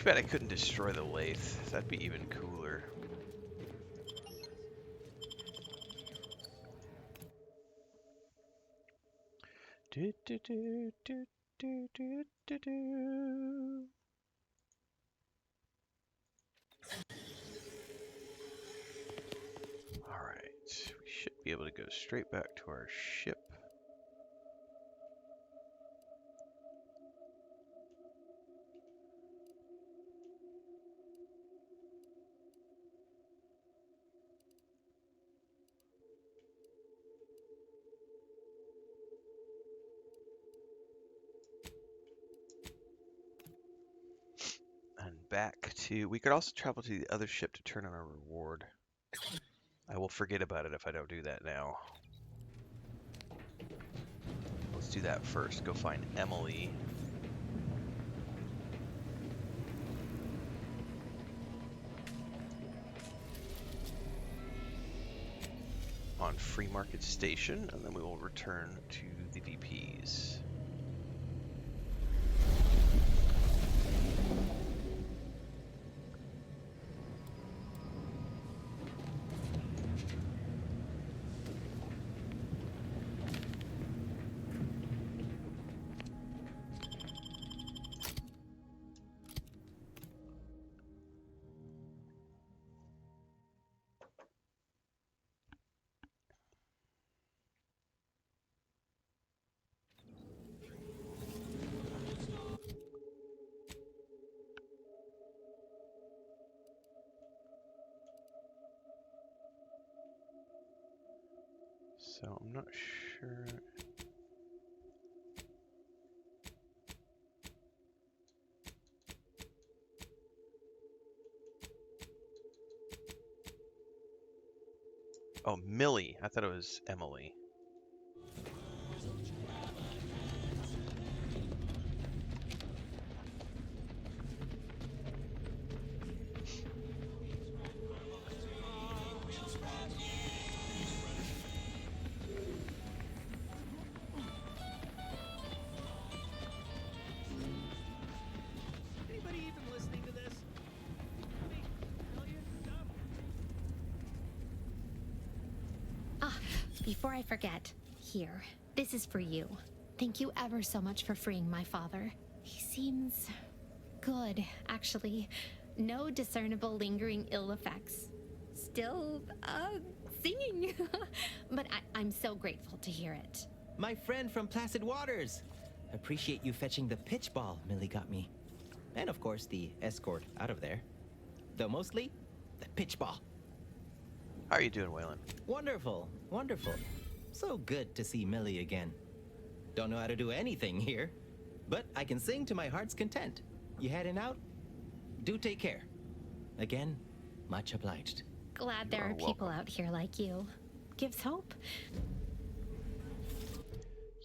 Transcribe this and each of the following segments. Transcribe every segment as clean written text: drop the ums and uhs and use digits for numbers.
bad I couldn't destroy the lathe. That'd be even cooler. Do, do, do, do, do, do, do, do. Alright, we should be able to go straight back to our ship. And back to... We could also travel to the other ship to turn on our reward. I will forget about it if I don't do that now. Let's do that first. Go find Emily. On Free Market Station, and then we will return to the VPs. So I'm not sure. Oh, Millie. I thought it was Emily. Anybody even listening to this? I mean, hell yeah, dumb. Ah, before I forget, here, this is for you. Thank you ever so much for freeing my father. He seems good, actually. No discernible lingering ill effects. Still, singing. But I'm so grateful to hear it. My friend from Placid Waters. Appreciate you fetching the pitch ball Millie got me. And of course, the escort out of there. Though mostly, the pitch ball. How are you doing, Waylon? Wonderful, wonderful. So good to see Millie again. Don't know how to do anything here, but I can sing to my heart's content. You heading out? Do take care. Again, much obliged. Glad there are people out here like you. Gives hope.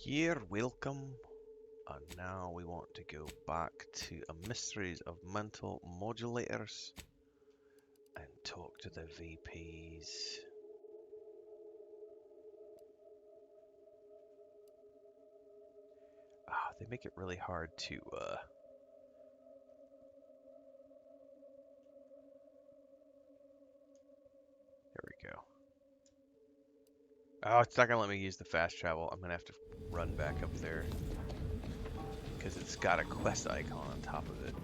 You're welcome. And now we want to go back to a Mysteries of Mental Modulators and talk to the VPs. They make it really hard to there we go. Oh, it's not gonna let me use the fast travel. I'm gonna have to run back up there because it's got a quest icon on top of it.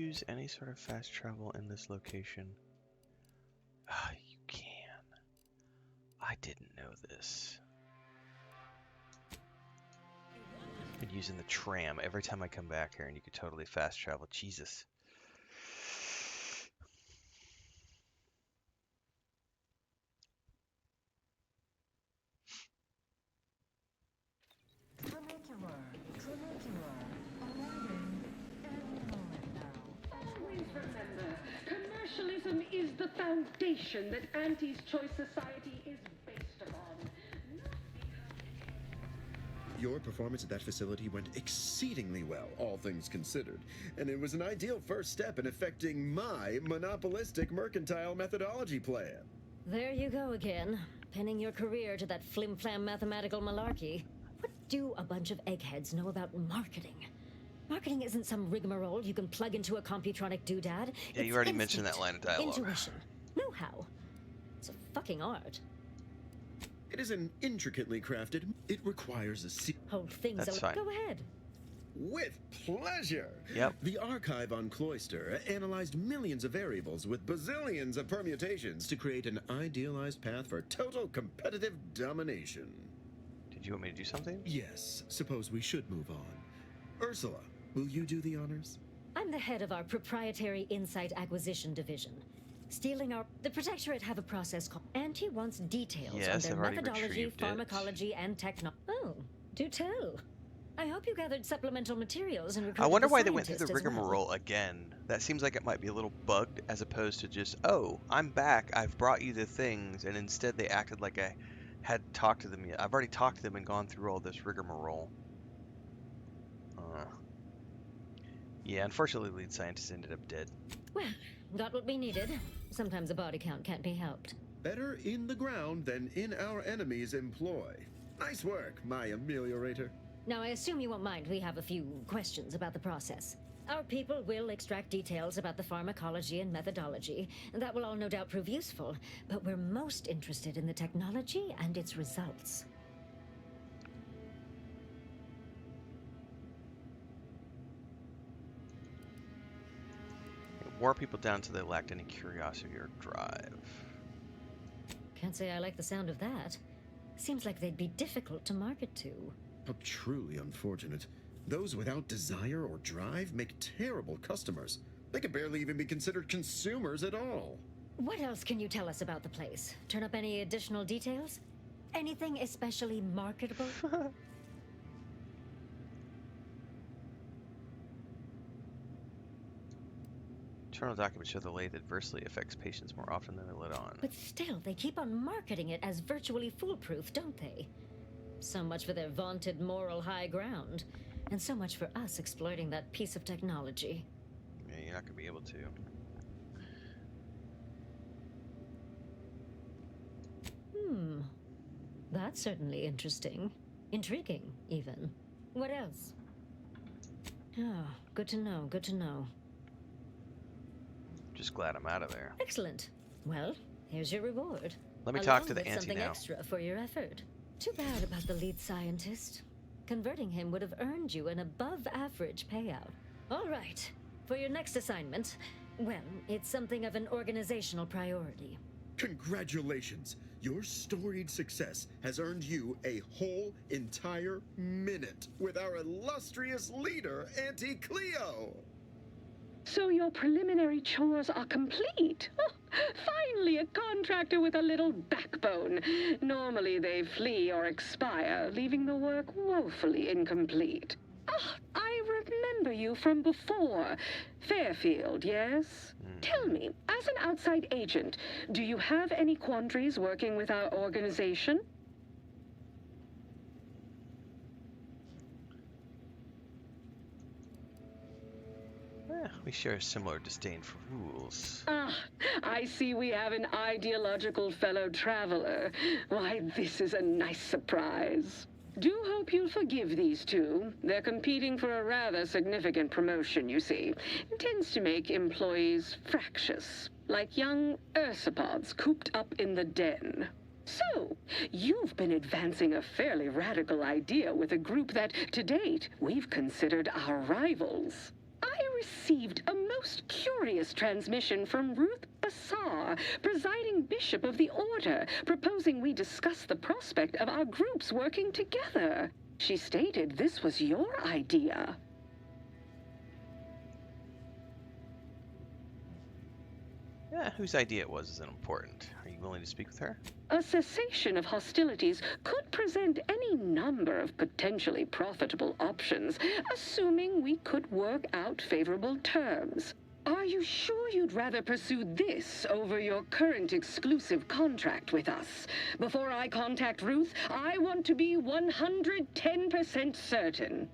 use any sort of fast travel in this location? Ah, you can. I didn't know this. I've been using the tram every time I come back here, and you could totally fast travel. Jesus. Always remember, commercialism is the foundation that Auntie's Choice Society is based upon. Your performance at that facility went exceedingly well, all things considered, and it was an ideal first step in effecting my monopolistic mercantile methodology plan. There you go again, pinning your career to that flim-flam mathematical malarkey. What do a bunch of eggheads know about marketing? Marketing isn't some rigmarole you can plug into a computronic doodad. Yeah, you It's already mentioned instinct, that line of dialogue. Intuition, know-how. It's a fucking art. It is an intricately crafted. It requires a Whole thing's That's fine. Go ahead. With pleasure. Yep. The archive on Cloister analyzed millions of variables with bazillions of permutations to create an idealized path for total competitive domination. Did you want me to do something? Yes, suppose we should move on. Ursula, will you do the honors? I'm the head of our proprietary insight acquisition division. The Protectorate have a process called... Auntie wants details on Yes, their I've already methodology, retrieved it. pharmacology, and techno... Oh, do tell. I hope you gathered supplemental materials and I recruited wonder the why they went through the scientist as well. rigmarole again. That seems like it might be a little bugged, as opposed to just, oh, I'm back, I've brought you the things, and instead they acted like I hadn't talked to them yet. I've already talked to them and gone through all this rigmarole. Yeah, unfortunately, the lead scientist ended up dead. Well, got what we needed. Sometimes a body count can't be helped. Better in the ground than in our enemy's employ. Nice work, my ameliorator. Now, I assume you won't mind we have a few questions about the process. Our people will extract details about the pharmacology and methodology, and that will all no doubt prove useful, but we're most interested in the technology and its results. It wore people down so they lacked any curiosity or drive. Can't say I like the sound of that. Seems like they'd be difficult to market to. How truly unfortunate. Those without desire or drive make terrible customers. They could barely even be considered consumers at all. What else can you tell us about the place? Turn up any additional details? Anything especially marketable? Internal documents show the lathe adversely affects patients more often than they let on. But still, they keep on marketing it as virtually foolproof, don't they? So much for their vaunted moral high ground, and so much for us exploiting that piece of technology. Yeah, you're not going to be able to. That's certainly interesting. Intriguing, even. What else? Oh, good to know, good to know. Just glad I'm out of there. Excellent. Well, here's your reward. Let me talk Along to the with auntie something now. extra for your effort. Too bad about the lead scientist. Converting him would have earned you an above-average payout. All right. For your next assignment, well, it's something of an organizational priority. Congratulations! Your storied success has earned you a whole entire minute with our illustrious leader, Auntie Cleo! So your preliminary chores are complete. Oh, finally, a contractor with a little backbone. Normally they flee or expire, leaving the work woefully incomplete. Ah, I remember you from before. Fairfield, yes? Tell me, as an outside agent, do you have any quandaries working with our organization? We share a similar disdain for rules. Ah, I see we have an ideological fellow traveler. Why, this is a nice surprise. Do hope you'll forgive these two. They're competing for a rather significant promotion, you see. It tends to make employees fractious, like young ursopods cooped up in the den. So, you've been advancing a fairly radical idea with a group that, to date, we've considered our rivals. I received a most curious transmission from Ruth Bassar, presiding bishop of the order, proposing we discuss the prospect of our groups working together. She stated this was your idea. Yeah, whose idea it was isn't important. Are you willing to speak with her? A cessation of hostilities could present any number of potentially profitable options, assuming we could work out favorable terms. Are you sure you'd rather pursue this over your current exclusive contract with us? Before I contact Ruth, I want to be 110% certain.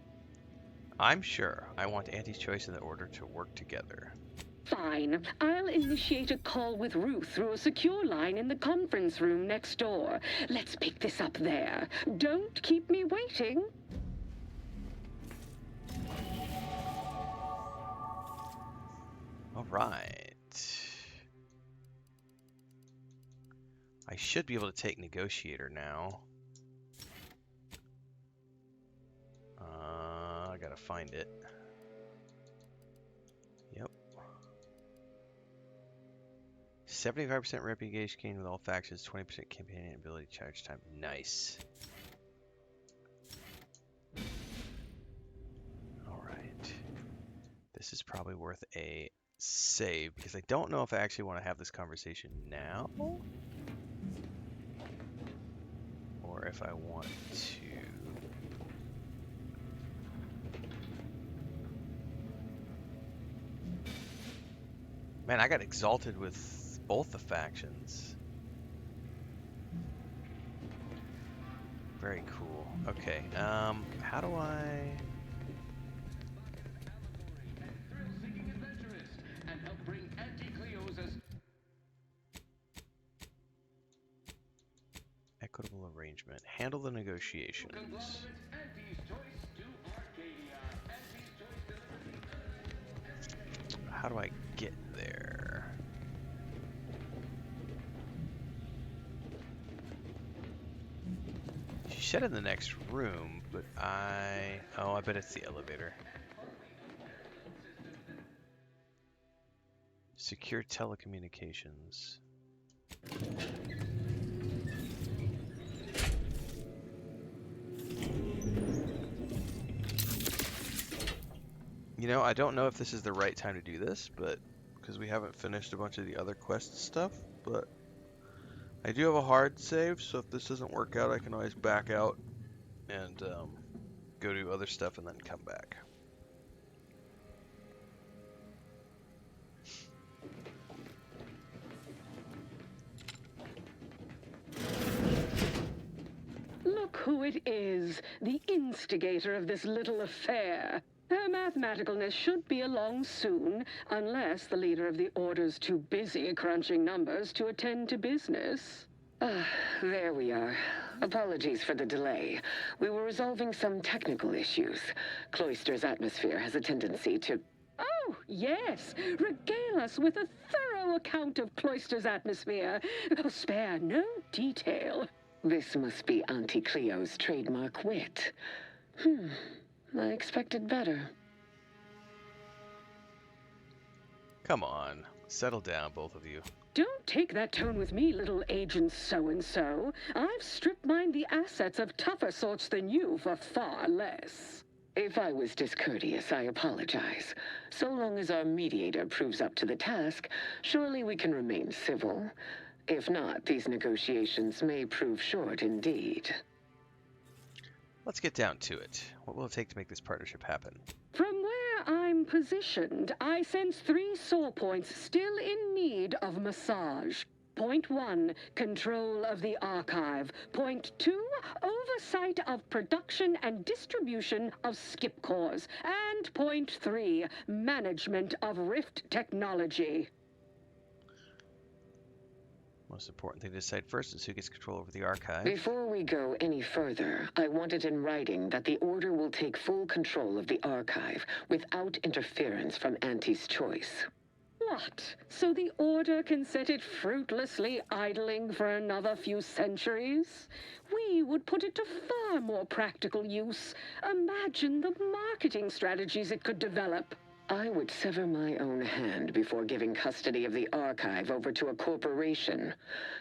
I'm sure. I want Auntie's Choice and the Order to work together. Fine. I'll initiate a call with Ruth through a secure line in the conference room next door. Let's pick this up there. Don't keep me waiting. All right. I should be able to take Negotiator now. I gotta find it. Yep. 75% reputation gain with all factions, 20% campaign ability charge time. Nice. Alright. This is probably worth a save because I don't know if I actually want to have this conversation now or if I want to. Man, I got exalted with both the factions. Very cool. Okay, how do I... Equitable arrangement. Handle the negotiations. How do I get there? She said in the next room, but oh, I bet it's the elevator. Secure telecommunications. You know, I don't know if this is the right time to do this, but because we haven't finished a bunch of the other quest stuff, but I do have a hard save, so if this doesn't work out, I can always back out and go do other stuff and then come back. Look who it is, the instigator of this little affair. Her mathematicalness should be along soon, unless the leader of the Order's too busy crunching numbers to attend to business. There we are. Apologies for the delay. We were resolving some technical issues. Cloister's atmosphere has a tendency to... Oh, yes! Regale us with a thorough account of Cloister's atmosphere. Spare no detail. This must be Auntie Cleo's trademark wit. I expected better. Come on, settle down, both of you. Don't take that tone with me, little agent so-and-so. I've strip-mined the assets of tougher sorts than you for far less. If I was discourteous, I apologize. So long as our mediator proves up to the task, surely we can remain civil. If not, these negotiations may prove short indeed. Let's get down to it. What will it take to make this partnership happen? From where I'm positioned, I sense 3 sore points still in need of massage. Point 1, control of the archive. Point 2, oversight of production and distribution of skip cores. And point 3, management of Rift technology. Most important thing to decide first is who gets control over the archive. Before we go any further, I want it in writing that the Order will take full control of the archive without interference from Auntie's Choice. What? So the Order can set it fruitlessly idling for another few centuries? We would put it to far more practical use. Imagine the marketing strategies it could develop. I would sever my own hand before giving custody of the archive over to a corporation.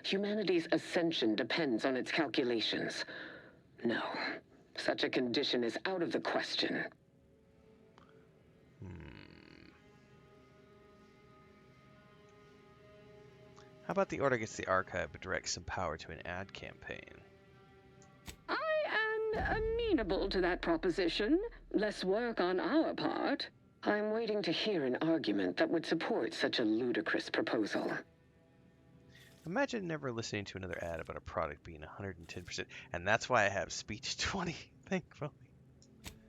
Humanity's ascension depends on its calculations. No, such a condition is out of the question. How about the Order gets the archive but directs some power to an ad campaign? I am amenable to that proposition. Less work on our part. I'm waiting to hear an argument that would support such a ludicrous proposal. Imagine never listening to another ad about a product being 110%, and that's why I have speech 20, thankfully.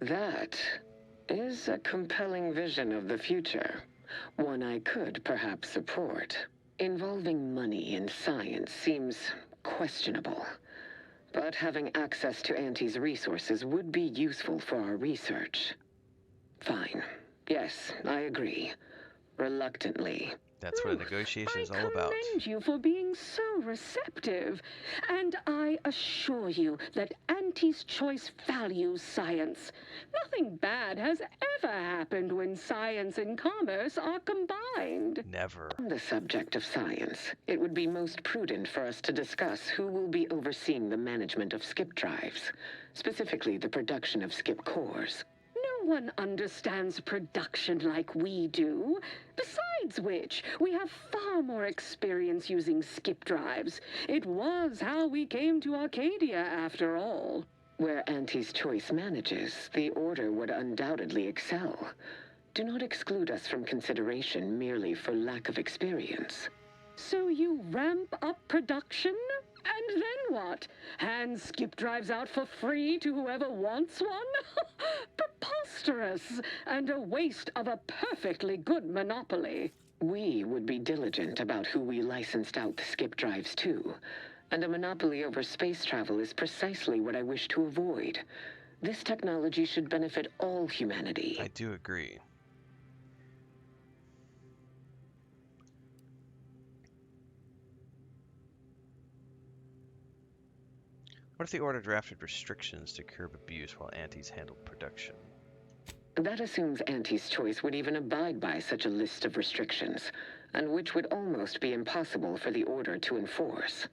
That is a compelling vision of the future. One I could perhaps support. Involving money in science seems questionable. But having access to Auntie's resources would be useful for our research. Fine. Yes, I agree. Reluctantly. That's what a negotiation is all about. I commend you for being so receptive. And I assure you that Auntie's Choice values science. Nothing bad has ever happened when science and commerce are combined. Never. On the subject of science, it would be most prudent for us to discuss who will be overseeing the management of skip drives, specifically the production of skip cores. No one understands production like we do. Besides which, we have far more experience using skip drives. It was how we came to Arcadia, after all. Where Auntie's Choice manages, the Order would undoubtedly excel. Do not exclude us from consideration merely for lack of experience. So you ramp up production? And then what? Hand skip drives out for free to whoever wants one? Preposterous, and a waste of a perfectly good monopoly. We would be diligent about who we licensed out the skip drives to. And a monopoly over space travel is precisely what I wish to avoid. This technology should benefit all humanity. I do agree. What if the Order drafted restrictions to curb abuse while Auntie's handled production? That assumes Auntie's Choice would even abide by such a list of restrictions, and which would almost be impossible for the Order to enforce.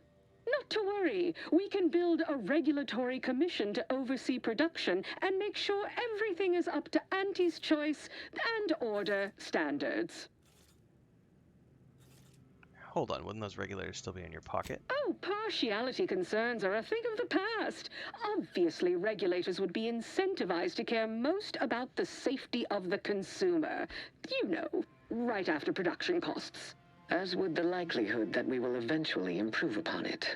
Not to worry. We can build a regulatory commission to oversee production and make sure everything is up to Auntie's Choice and Order standards. Hold on, wouldn't those regulators still be in your pocket? Oh, partiality concerns are a thing of the past. Obviously, regulators would be incentivized to care most about the safety of the consumer. You know, right after production costs. As would the likelihood that we will eventually improve upon it.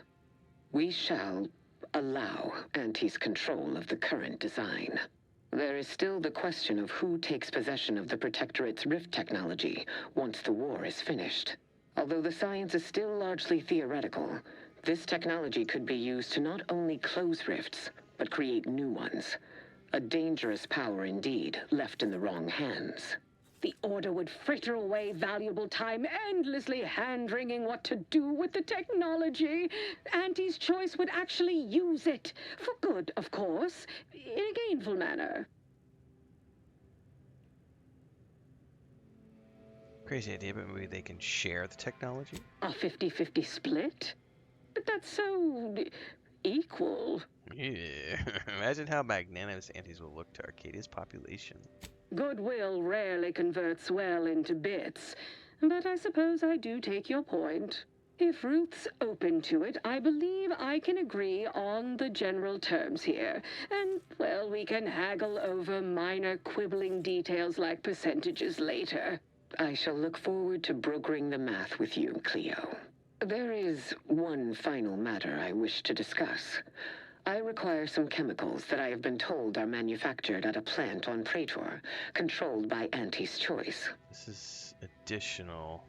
We shall allow Auntie's control of the current design. There is still the question of who takes possession of the Protectorate's rift technology once the war is finished. Although the science is still largely theoretical, this technology could be used to not only close rifts, but create new ones. A dangerous power indeed, left in the wrong hands. The Order would fritter away valuable time endlessly hand-wringing what to do with the technology. Auntie's Choice would actually use it. For good, of course. In a gainful manner. Crazy idea, but maybe they can share the technology? A 50-50 split? But that's so equal. Yeah. Imagine how magnanimous Aunties will look to Arcadia's population. Goodwill rarely converts well into bits, but I suppose I do take your point. If Ruth's open to it, I believe I can agree on the general terms here. And, well, we can haggle over minor quibbling details like percentages later. I shall look forward to brokering the math with you, Cleo. There is one final matter I wish to discuss. I require some chemicals that I have been told are manufactured at a plant on Praetor, controlled by Auntie's Choice. This is additional.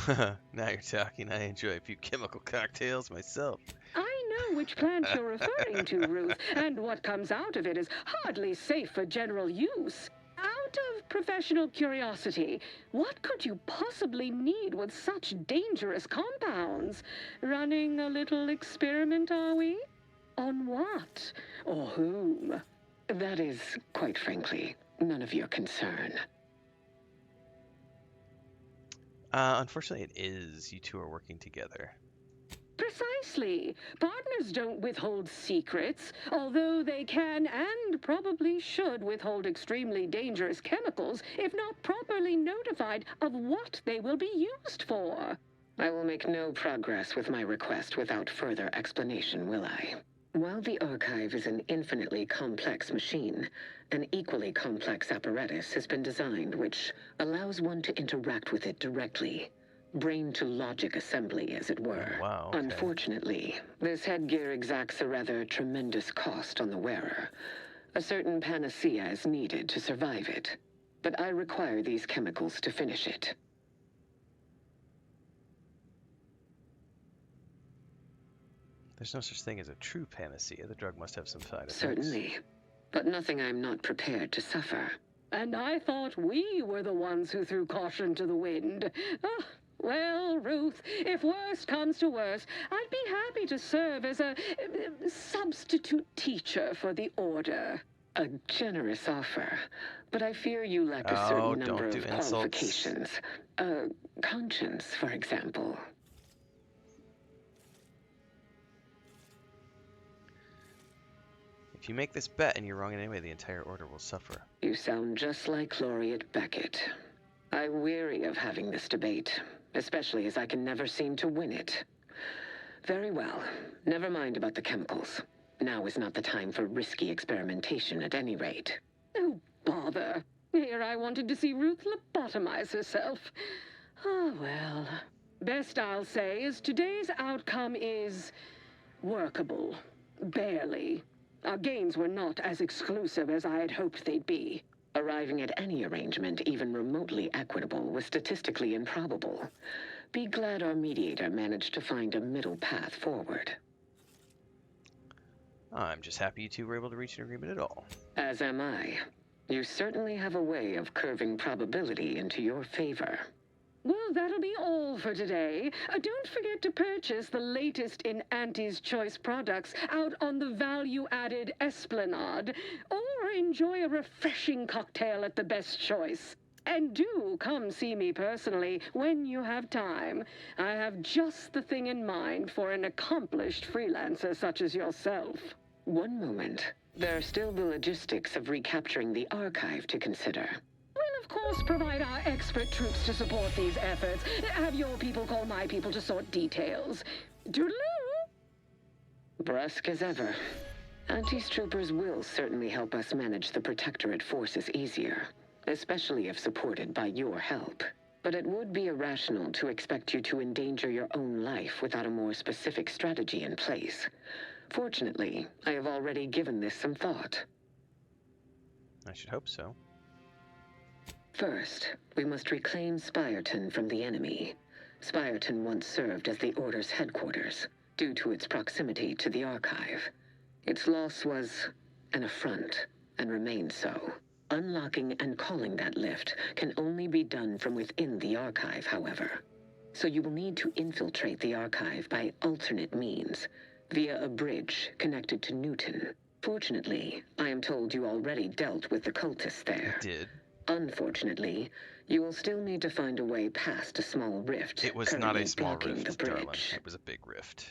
Now you're talking. I enjoy a few chemical cocktails myself. I know which plant you're referring to, Ruth, and what comes out of it is hardly safe for general use. Out of professional curiosity, what could you possibly need with such dangerous compounds? Running a little experiment, are we? On what? Or whom? That is, quite frankly, none of your concern. Unfortunately, it is. You two are working together. Precisely. Partners don't withhold secrets, although they can and probably should withhold extremely dangerous chemicals if not properly notified of what they will be used for. I will make no progress with my request without further explanation, will I? While the archive is an infinitely complex machine, an equally complex apparatus has been designed which allows one to interact with it directly. Brain-to-logic assembly, as it were. Oh, wow, okay. Unfortunately, this headgear exacts a rather tremendous cost on the wearer. A certain panacea is needed to survive it, but I require these chemicals to finish it. There's no such thing as a true panacea. The drug must have some side effects. Certainly, but nothing I'm not prepared to suffer. And I thought we were the ones who threw caution to the wind. Well, Ruth, if worst comes to worst, I'd be happy to serve as a substitute teacher for the Order. A generous offer, but I fear you lack a certain number of qualifications. Conscience, for example. If you make this bet and you're wrong in any way, the entire Order will suffer. You sound just like Laureate Beckett. I weary of having this debate, especially as I can never seem to win it. Very well. Never mind about the chemicals. Now is not the time for risky experimentation at any rate. Oh, bother. Here I wanted to see Ruth lobotomize herself. Oh, well. Best I'll say is today's outcome is workable. Barely. Our gains were not as exclusive as I had hoped they'd be. Arriving at any arrangement even remotely equitable was statistically improbable. Be glad our mediator managed to find a middle path forward. I'm just happy you two were able to reach an agreement at all. As am I. You certainly have a way of curving probability into your favor. Well, that'll be all for today. Don't forget to purchase the latest in Auntie's Choice products out on the value-added Esplanade, or enjoy a refreshing cocktail at the Best Choice. And do come see me personally when you have time. I have just the thing in mind for an accomplished freelancer such as yourself. One moment. There are still the logistics of recapturing the archive to consider. We'll of course provide our expert troops to support these efforts. Have your people call my people to sort details. Doodaloo! Brusque as ever. Auntie's troopers will certainly help us manage the Protectorate forces easier, especially if supported by your help. But it would be irrational to expect you to endanger your own life without a more specific strategy in place. Fortunately, I have already given this some thought. I should hope so. First, we must reclaim Spireton from the enemy. Spireton once served as the Order's headquarters, due to its proximity to the Archive. Its loss was an affront, and remains so. Unlocking and calling that lift can only be done from within the Archive, however. So you will need to infiltrate the Archive by alternate means, via a bridge connected to Newton. Fortunately, I am told you already dealt with the cultists there. I did. Unfortunately, you will still need to find a way past a small rift. It was not a currently small blocking rift, the darling. bridge. It was a big rift.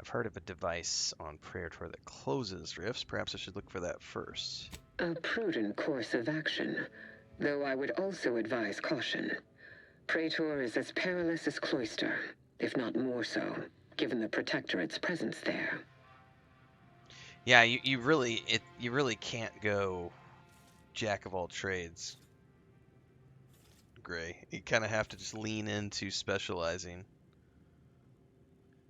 I've heard of a device on Praetor that closes rifts. Perhaps I should look for that first. A prudent course of action, though I would also advise caution. Praetor is as perilous as Cloister, if not more so, given the Protectorate's presence there. Yeah, you really can't go jack of all trades, Gray. You kind of have to just lean into specializing.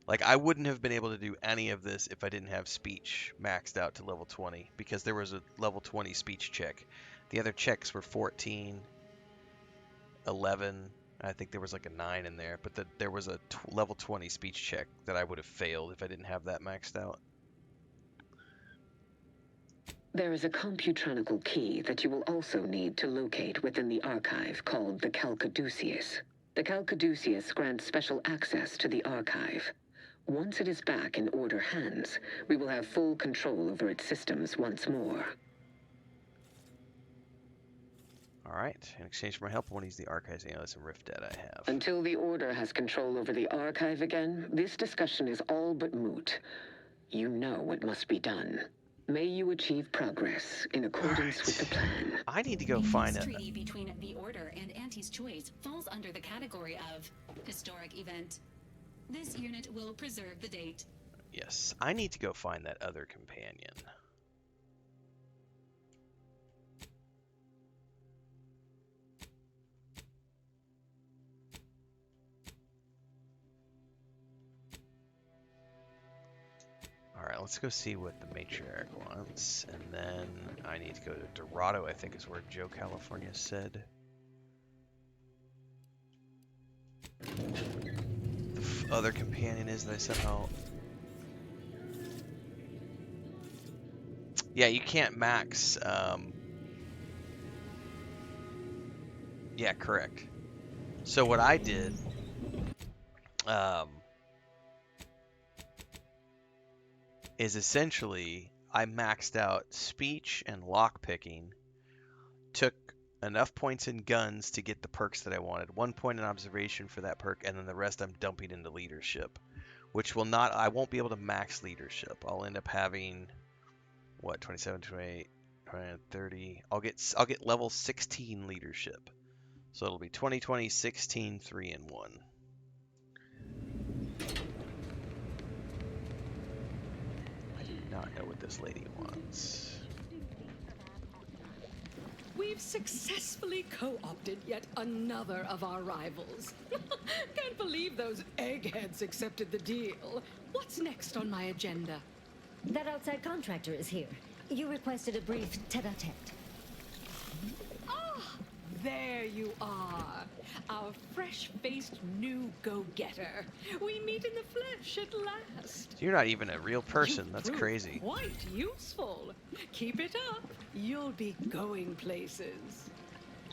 Like, I wouldn't have been able to do any of this if I didn't have speech maxed out to level 20, because there was a level 20 speech check. The other checks were 14, 11, I think there was like a 9 in there, but there was a level 20 speech check that I would have failed if I didn't have that maxed out. There is a computronical key that you will also need to locate within the archive called the Calcaduceus. The Calcaduceus grants special access to the archive. Once it is back in Order hands, we will have full control over its systems once more. Alright, in exchange for my help, I want to use the archives analyst and rift data I have. Until the Order has control over the archive again, this discussion is all but moot. You know what must be done. May you achieve progress in accordance with the plan. I need to go The find peace it. treaty between the Order and Auntie's Choice falls under the category of historic event. This unit will preserve the date. Yes, I need to go find that other companion. Alright, let's go see what the matriarch wants, and then I need to go to Dorado, I think is where Joe California said. The other companion is that I somehow... Yeah, you can't max, yeah, correct. So what I did, is essentially I maxed out speech and lockpicking, took enough points in guns to get the perks that I wanted, 1 point in observation for that perk, and then the rest I'm dumping into leadership, which will not, I won't be able to max leadership. I'll end up having, what, 27, 28, 29, 30, I'll get level 16 leadership. So it'll be 20, 20, 16, 3, and 1. Not know what this lady wants. We've successfully co-opted yet another of our rivals. Can't believe those eggheads accepted the deal. What's next on my agenda? That outside contractor is here. You requested a brief tete-a-tete. Ah, there you are. Our fresh-faced new go-getter. We meet in the flesh at last. You're not even a real person. You've That's proved crazy. Quite useful. Keep it up. You'll be going places.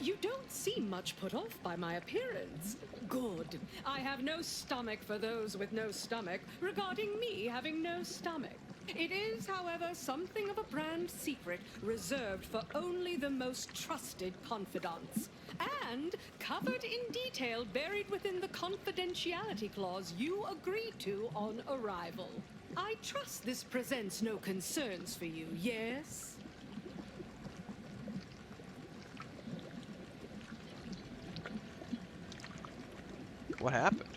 You don't seem much put off by my appearance. Good. I have no stomach for those with no stomach regarding me having no stomach. It is, however, something of a brand secret reserved for only the most trusted confidants. And covered in detail buried within the confidentiality clause you agreed to on arrival. I trust this presents no concerns for you, yes? What happened?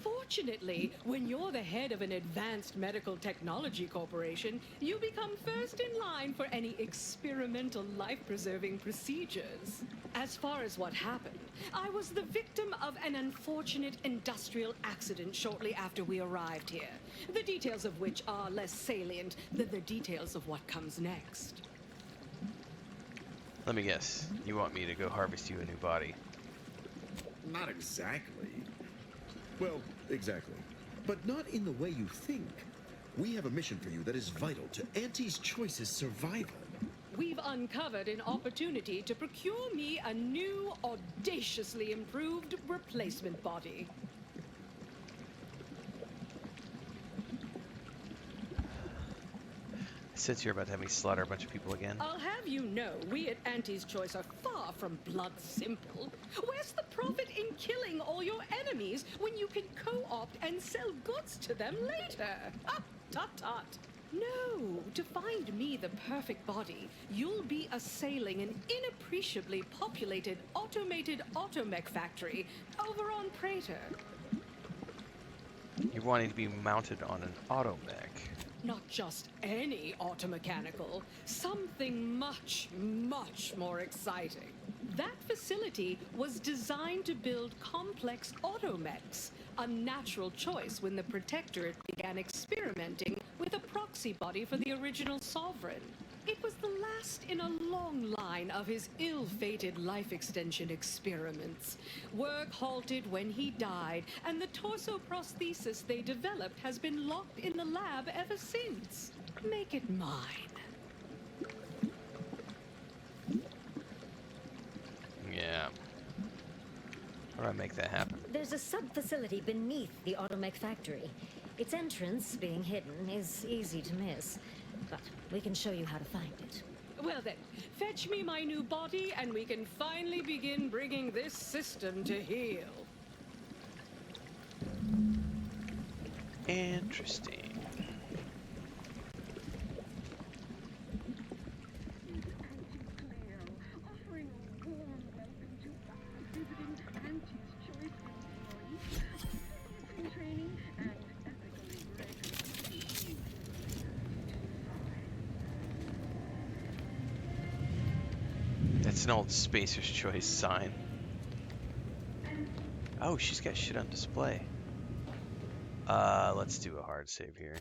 Fortunately, when you're the head of an advanced medical technology corporation, you become first in line for any experimental life-preserving procedures. As far as what happened, I was the victim of an unfortunate industrial accident shortly after we arrived here, the details of which are less salient than the details of what comes next. Let me guess. You want me to go harvest you a new body? Not exactly. Well, exactly. But not in the way you think. We have a mission for you that is vital to Auntie's Choice's survival. We've uncovered an opportunity to procure me a new, audaciously improved replacement body. Since you're about to have me slaughter a bunch of people again. I'll have you know, we at Auntie's Choice are far from blood simple. Where's the profit in killing all your enemies when you can co-opt and sell goods to them later? Ah, tut-tut. No, to find me the perfect body, you'll be assailing an inappreciably populated automated automech factory over on Prater. You're wanting to be mounted on an automech. Not just any automechanical, something much, much more exciting. That facility was designed to build complex automechs, a natural choice when the Protectorate began experimenting with a proxy body for the original Sovereign. It was the last in a long line of his ill-fated life extension experiments. Work halted when he died, and the torso prosthesis they developed has been locked in the lab ever since. Make it mine. Yeah. How do I make that happen? There's a sub-facility beneath the automech factory. Its entrance, being hidden, is easy to miss. But we can show you how to find it. Well then, fetch me my new body and we can finally begin bringing this system to heel. Interesting. Offering a warm welcome to all visiting Auntie's Choice employees. Training and ethically bred. That's an old Spacer's Choice sign. Oh, she's got shit on display. Let's do a hard save here.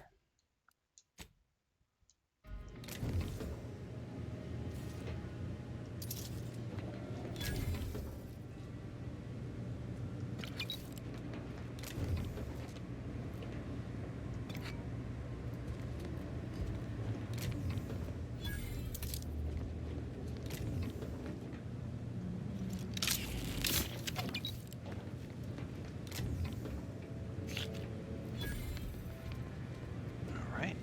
All right.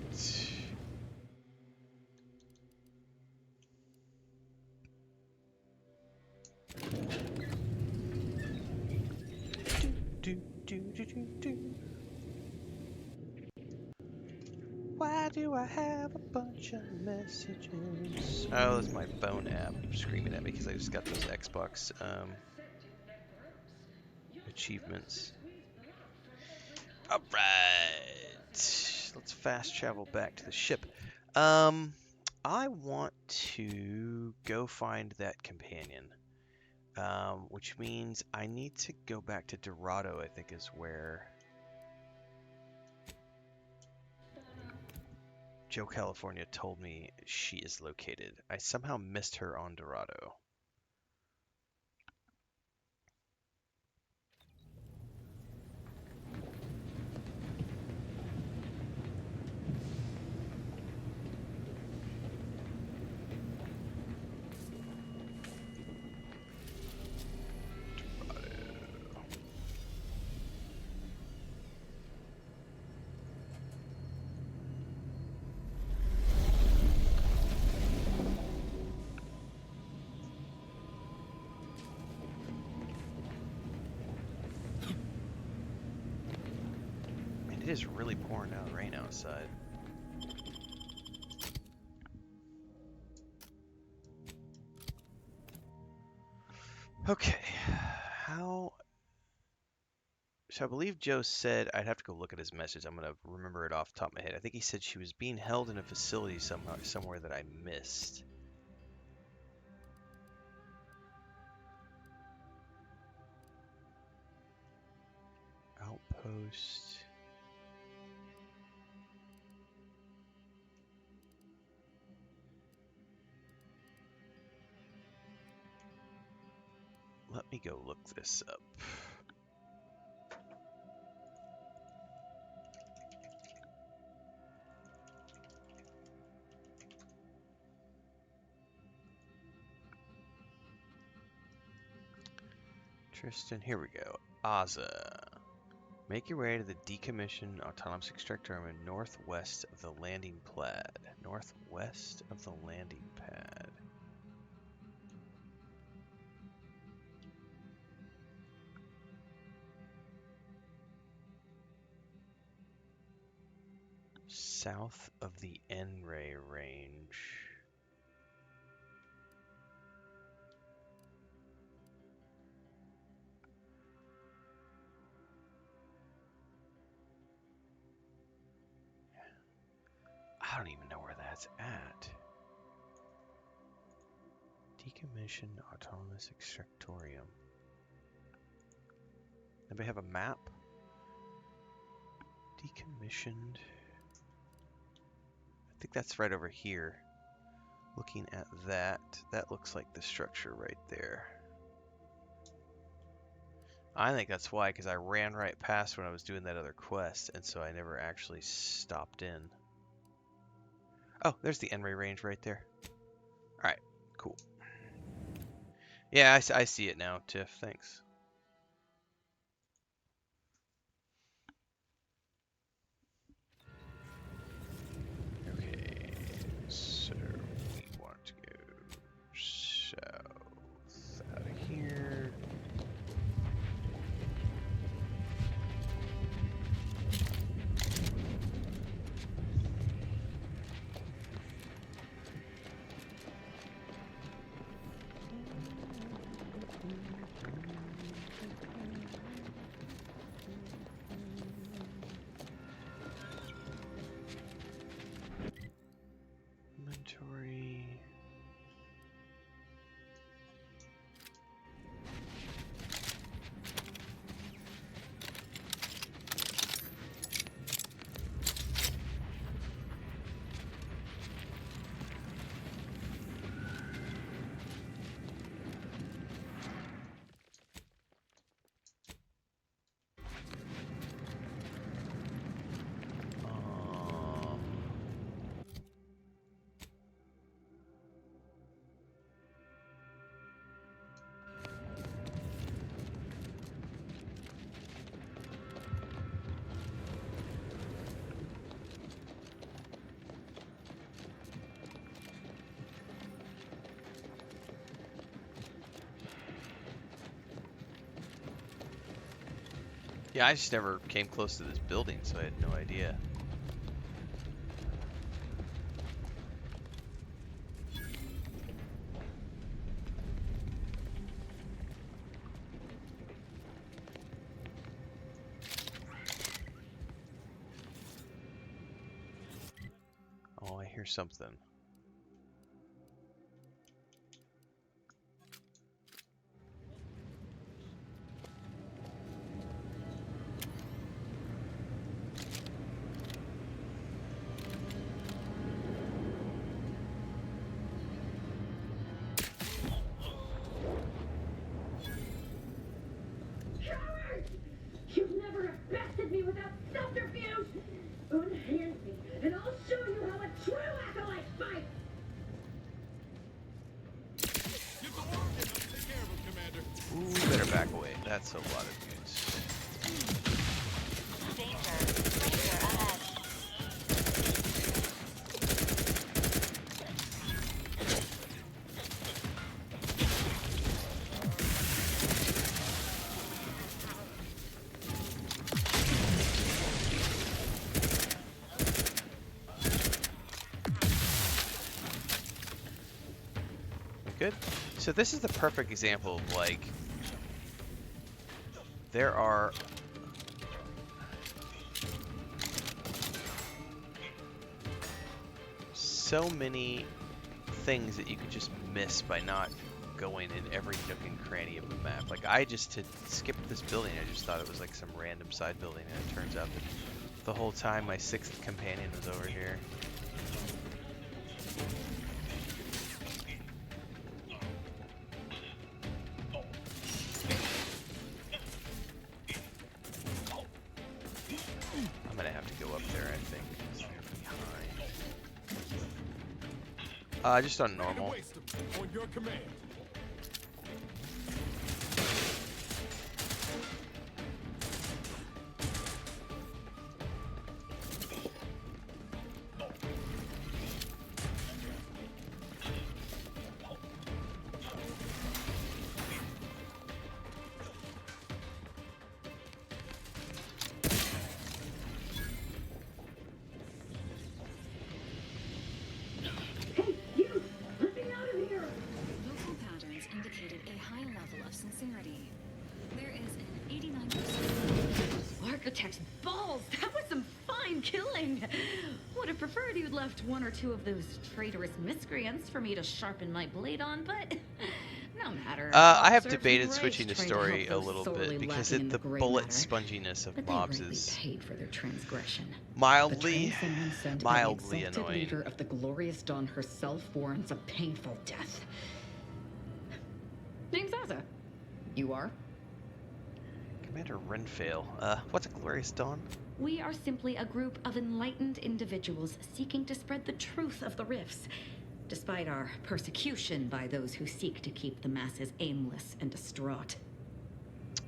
Do. Why do I have a bunch of messages? Oh, it's my phone app screaming at me because I just got those Xbox achievements. All right, let's fast travel back to the ship. I want to go find that companion, which means I need to go back to Dorado. I think is where Joe California told me she is located. I somehow missed her on Dorado. It is really pouring down rain outside. Okay, how... So I believe Joe said, I'd have to go look at his message. I'm going to remember it off the top of my head. I think he said she was being held in a facility somewhere that I missed. Outpost. Let me go look this up. Tristan, here we go. Aza. Make your way to the decommissioned autonomous extractor terminal northwest of the landing pad. Northwest of the landing pad. South of the N-ray range. I don't even know where that's at. Decommissioned autonomous extractorium. Anybody have a map? Decommissioned. I think that's right over here. Looking at that, that looks like the structure right there. I think that's why, because I ran right past when I was doing that other quest, and so I never actually stopped in. Oh, there's the N-ray range right there. Alright, cool. Yeah, I see it now, Tiff. Thanks. Okay, so we want to Yeah, I just never came close to this building, so I had no idea. Oh, I hear something. You've never bested me without subterfuge! Unhand me, and I'll show you how a true acolyte fights! Ooh, better back away. That's a lot of dudes. Good. So this is the perfect example of, like, there are so many things that you could just miss by not going in every nook and cranny of the map. Like, I just had skipped this building. I just thought it was like some random side building, and it turns out that the whole time my 6th companion was over here. I'm gonna have to go up there, I think, because they're behind. Just on normal. On your command. Hey, you! Let me out of here! Local patterns indicated a high level of sincerity. There is an 89%. Architect's balls! That was some fine killing! Would have preferred you'd left one or two of those traitorous miscreants for me to sharpen my blade on, but no matter. I have Serves debated me right switching the trying to story help a those little sorely bit because lacking in the gray bullet matter. sponginess of But they mobs greatly is paid for their transgression. mildly, Betraying someone sent by the mildly exalted annoying. leader of the glorious dawn herself warrants a painful death. Name's Azza. You are? Commander Renfail. What's a glorious dawn? We are simply a group of enlightened individuals seeking to spread the truth of the rifts, despite our persecution by those who seek to keep the masses aimless and distraught.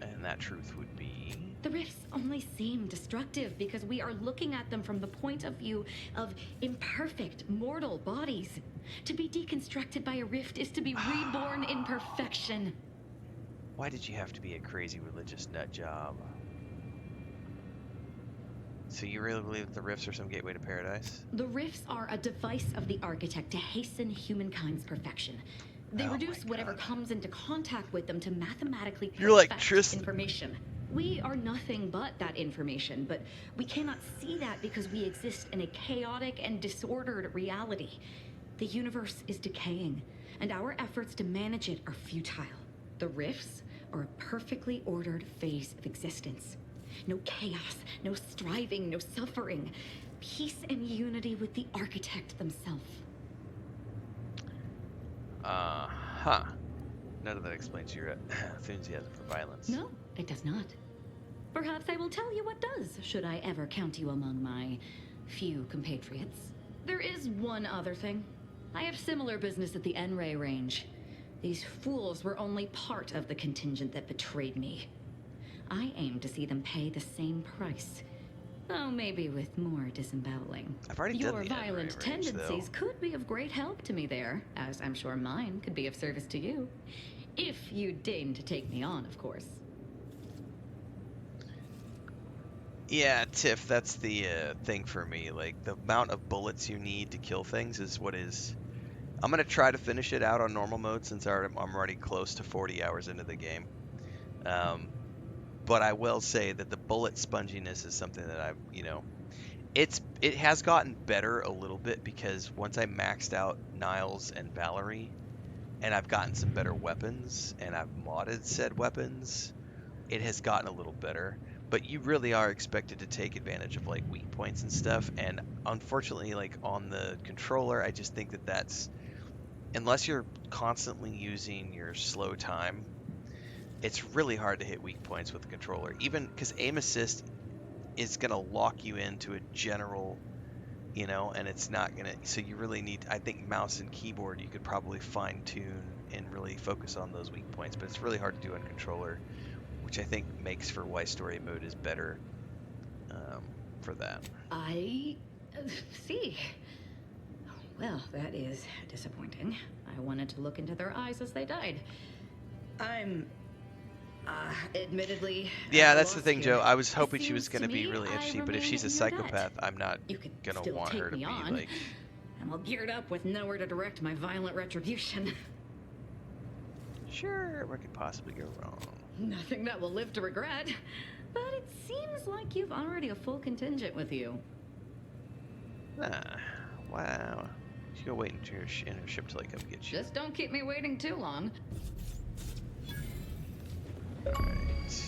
And that truth would be... The rifts only seem destructive because we are looking at them from the point of view of imperfect, mortal bodies. To be deconstructed by a rift is to be reborn in perfection. Why did you have to be a crazy religious nut job? So you really believe that the rifts are some gateway to paradise? The rifts are a device of the architect to hasten humankind's perfection. They Oh my reduce whatever God. comes into contact with them to mathematically You're like perfect Tristan. information. We are nothing but that information, but we cannot see that because we exist in a chaotic and disordered reality. The universe is decaying, and our efforts to manage it are futile. The rifts are a perfectly ordered phase of existence. No chaos, no striving, no suffering. Peace and unity with the architect themselves. Huh. None of that explains your enthusiasm for violence. No, it does not. Perhaps I will tell you what does, should I ever count you among my few compatriots. There is one other thing. I have similar business at the N-Ray range. These fools were only part of the contingent that betrayed me. I aim to see them pay the same price. Though maybe with more disemboweling. I've already Your done the N-Ray violent range, tendencies though. could be of great help to me there, as I'm sure mine could be of service to you. If you deign to take me on, of course. Yeah, Tiff, that's the thing for me. Like, the amount of bullets you need to kill things is what is. I'm gonna try to finish it out on normal mode since I'm already close to 40 hours into the game. Um, but I will say that the bullet sponginess is something that it has gotten better a little bit because once I maxed out Niles and Valerie, and I've gotten some better weapons, and I've modded said weapons, it has gotten a little better. But you really are expected to take advantage of like weak points and stuff, and unfortunately, like on the controller, I just think that that's unless you're constantly using your slow time, it's really hard to hit weak points with the controller. Even because aim assist is gonna lock you into a general, and it's not gonna. So you really need, I think, mouse and keyboard. You could probably fine tune and really focus on those weak points, but it's really hard to do on controller, which I think makes for why story mode is better for that. I see. Well, that is disappointing. I wanted to look into their eyes as they died. I'm, admittedly... Yeah, that's the lost thing, here. Joe. I was It hoping she was seems going to be me really I interesting, but if remain she's a in your debt. psychopath, I'm not You could going to still want take her to me be on. like... I'm all geared up with nowhere to direct my violent retribution. Sure, what could possibly go wrong? Nothing that will live to regret. But it seems like you've already a full contingent with you. Ah, wow. She's going to wait in her ship till I come get you. Just don't keep me waiting too long. Alright.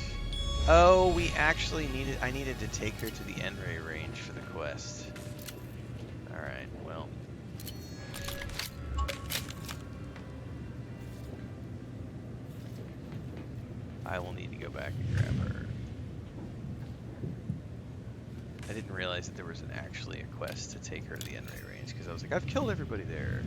Oh, I needed to take her to the N-ray range for the quest. Alright, well. I will need to go back and grab her. I didn't realize that there was actually a quest to take her to the N-ray range, because I was like, I've killed everybody there.